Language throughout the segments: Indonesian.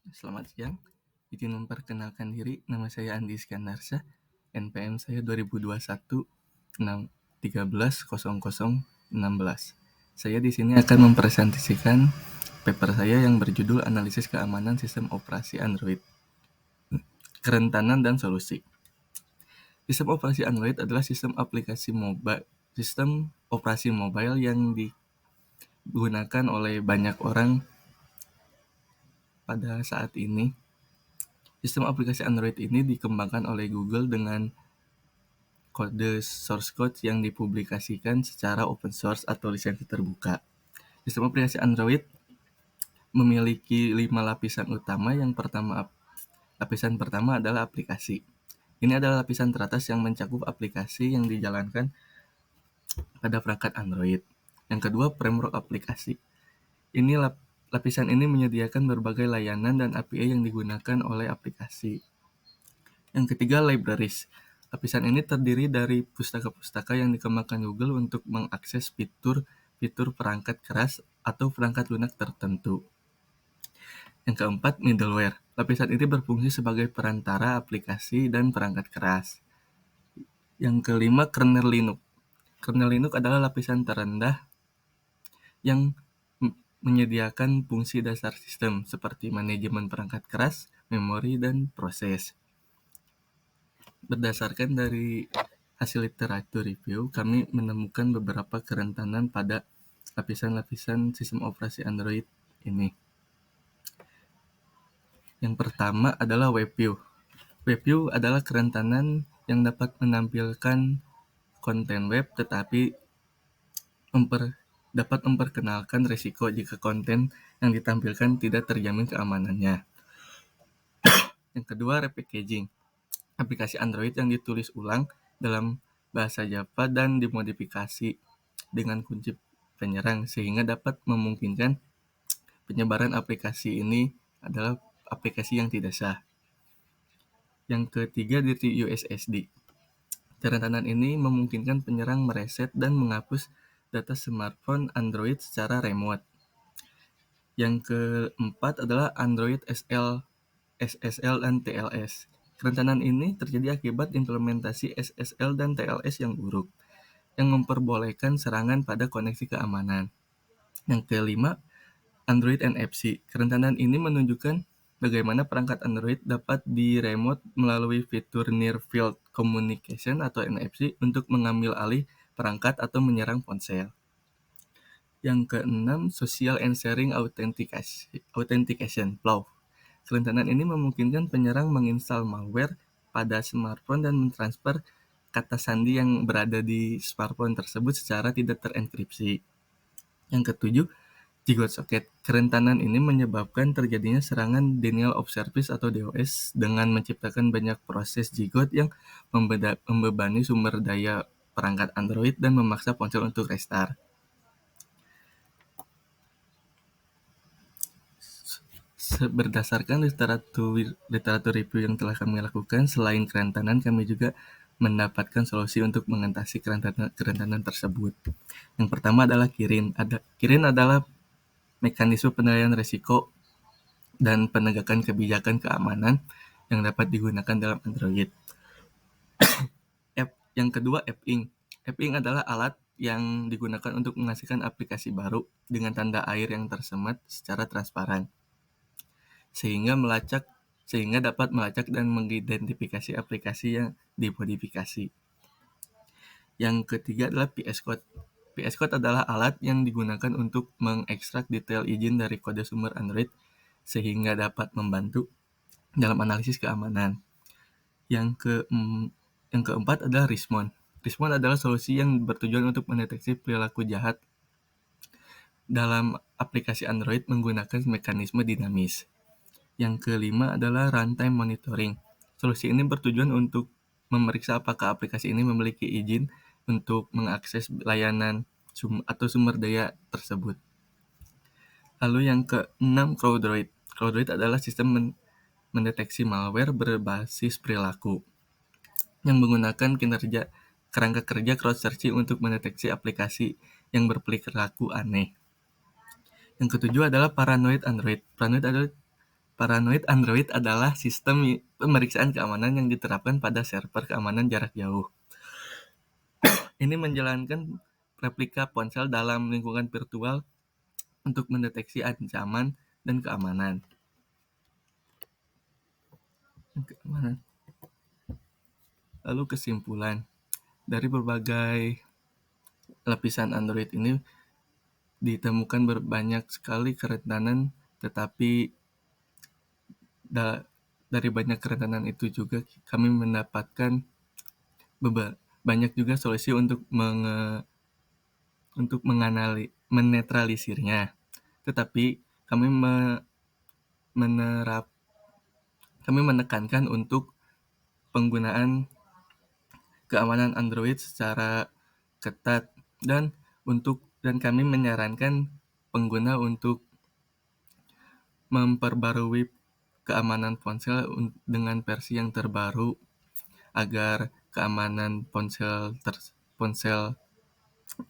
Selamat siang, izin memperkenalkan diri, nama saya Andi Iskandarsyah, NPM saya 2021 130016. Saya di sini akan mempresentasikan paper saya yang berjudul Analisis Keamanan Sistem Operasi Android, Kerentanan dan Solusi. Sistem operasi Android adalah sistem operasi mobile yang digunakan oleh banyak orang pada saat ini. Sistem aplikasi Android ini dikembangkan oleh Google dengan kode source code yang dipublikasikan secara open source atau lisensi terbuka. Sistem aplikasi Android memiliki 5 lapisan utama. Lapisan pertama adalah aplikasi. Ini adalah lapisan teratas yang mencakup aplikasi yang dijalankan pada perangkat Android. Yang kedua, framework aplikasi. Lapisan ini menyediakan berbagai layanan dan API yang digunakan oleh aplikasi. Yang ketiga, libraries. Lapisan ini terdiri dari pustaka-pustaka yang dikembangkan Google untuk mengakses fitur perangkat keras atau perangkat lunak tertentu. Yang keempat, middleware. Lapisan ini berfungsi sebagai perantara aplikasi dan perangkat keras. Yang kelima, kernel Linux. Kernel Linux adalah lapisan terendah yang menyediakan fungsi dasar sistem seperti manajemen perangkat keras, memori, dan proses. Berdasarkan dari hasil literatur review, kami menemukan beberapa kerentanan pada lapisan-lapisan sistem operasi Android ini. Yang pertama adalah WebView. WebView adalah kerentanan yang dapat menampilkan konten web tetapi dapat memperkenalkan risiko jika konten yang ditampilkan tidak terjamin keamanannya. Yang kedua, repackaging. Aplikasi Android yang ditulis ulang dalam bahasa Java dan dimodifikasi dengan kunci penyerang sehingga dapat memungkinkan penyebaran aplikasi ini adalah aplikasi yang tidak sah. Yang ketiga, Dirty USSD. Kerentanan ini memungkinkan penyerang mereset dan menghapus data smartphone Android secara remote. Yang keempat adalah Android SSL dan TLS. Kerentanan ini terjadi akibat implementasi SSL dan TLS yang buruk, yang memperbolehkan serangan pada koneksi keamanan. Yang kelima, Android NFC. Kerentanan ini menunjukkan bagaimana perangkat Android dapat di-remote melalui fitur Near Field Communication atau NFC untuk mengambil alih perangkat atau menyerang ponsel. Yang keenam, Social and Sharing Authentication (PLAW). Kerentanan ini memungkinkan penyerang menginstal malware pada smartphone dan mentransfer kata sandi yang berada di smartphone tersebut secara tidak terenkripsi. Yang ketujuh, Zigot Socket. Kerentanan ini menyebabkan terjadinya serangan denial of service atau DOS dengan menciptakan banyak proses zigot yang membebani sumber daya perangkat Android dan memaksa ponsel untuk restart. Berdasarkan literatur review yang telah kami lakukan, selain kerentanan, kami juga mendapatkan solusi untuk mengatasi kerentanan tersebut. Yang pertama adalah Kirin. Kirin adalah mekanisme penilaian risiko dan penegakan kebijakan keamanan yang dapat digunakan dalam Android. Yang kedua, AppInc. AppInc adalah alat yang digunakan untuk menghasilkan aplikasi baru dengan tanda air yang tersemat secara transparan, sehingga dapat melacak dan mengidentifikasi aplikasi yang dimodifikasi. Yang ketiga adalah VS Code. VS Code adalah alat yang digunakan untuk mengekstrak detail izin dari kode sumber Android sehingga dapat membantu dalam analisis keamanan. Yang keempat adalah Rismon. Rismon adalah solusi yang bertujuan untuk mendeteksi perilaku jahat dalam aplikasi Android menggunakan mekanisme dinamis. Yang kelima adalah runtime monitoring. Solusi ini bertujuan untuk memeriksa apakah aplikasi ini memiliki izin untuk mengakses layanan atau sumber daya tersebut. Lalu yang keenam, CrowdDroid. CrowdDroid adalah sistem mendeteksi malware berbasis perilaku yang menggunakan kerangka kerja crowd-searching untuk mendeteksi aplikasi yang berperilaku aneh. Yang ketujuh adalah Paranoid Android. Paranoid Android adalah sistem pemeriksaan keamanan yang diterapkan pada server keamanan jarak jauh. Ini menjalankan replika ponsel dalam lingkungan virtual untuk mendeteksi ancaman dan keamanan. Lalu kesimpulan, dari berbagai lapisan Android ini ditemukan banyak sekali kerentanan, tetapi dari banyak kerentanan itu juga kami mendapatkan banyak juga solusi untuk menetralisirnya. Tetapi kami menekankan untuk penggunaan keamanan Android secara ketat dan kami menyarankan pengguna untuk memperbarui keamanan ponsel dengan versi yang terbaru agar keamanan ponsel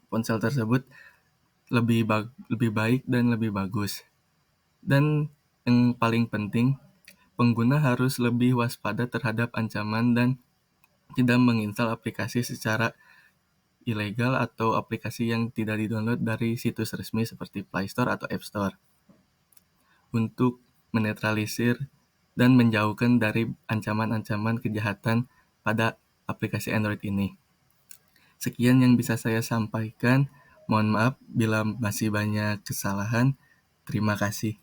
tersebut lebih baik dan lebih bagus. Dan yang paling penting, pengguna harus lebih waspada terhadap ancaman dan tidak menginstal aplikasi secara ilegal atau aplikasi yang tidak didownload dari situs resmi seperti Play Store atau App Store untuk menetralisir dan menjauhkan dari ancaman-ancaman kejahatan pada aplikasi Android ini. Sekian yang bisa saya sampaikan. Mohon maaf bila masih banyak kesalahan. Terima kasih.